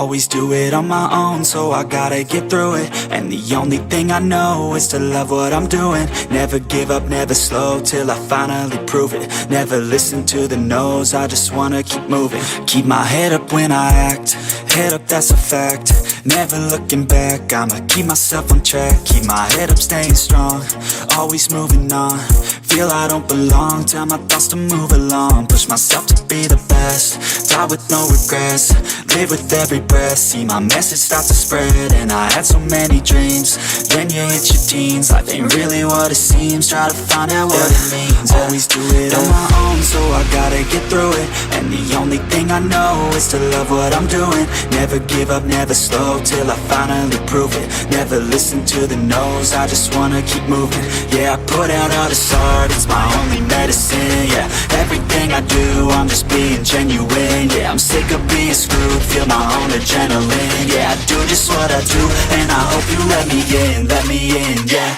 always do it on my own, so I gotta get through it. And the only thing I know is to love what I'm doing. Never give up, never slow, till I finally prove it. Never listen to the no's, I just wanna keep moving. Keep my head up when I act, head up, that's a fact. Never looking back, I'ma keep myself on track. Keep my head up, staying strong, always moving on. Feel I don't belong, tell my thoughts to move along. Push myself to be the best, die with no regrets. Live with every breath, see my message start to spread. And I had so many dreams, then you hit your teens. Life ain't really what it seems, try to find out what it means. Always do it on my own, so I gotta get through it. And the only thing I know is to love what I'm doing. Never give up, never slow, till I finally prove it. Never listen to the no's, I just wanna keep moving. Yeah, I put out all this art, it's my only medicine. Yeah, everything I do, I'm just being genuine. Yeah, I'm sick of being screwed, feel my own adrenaline. Yeah, I do just what I do, and I hope you let me in, yeah.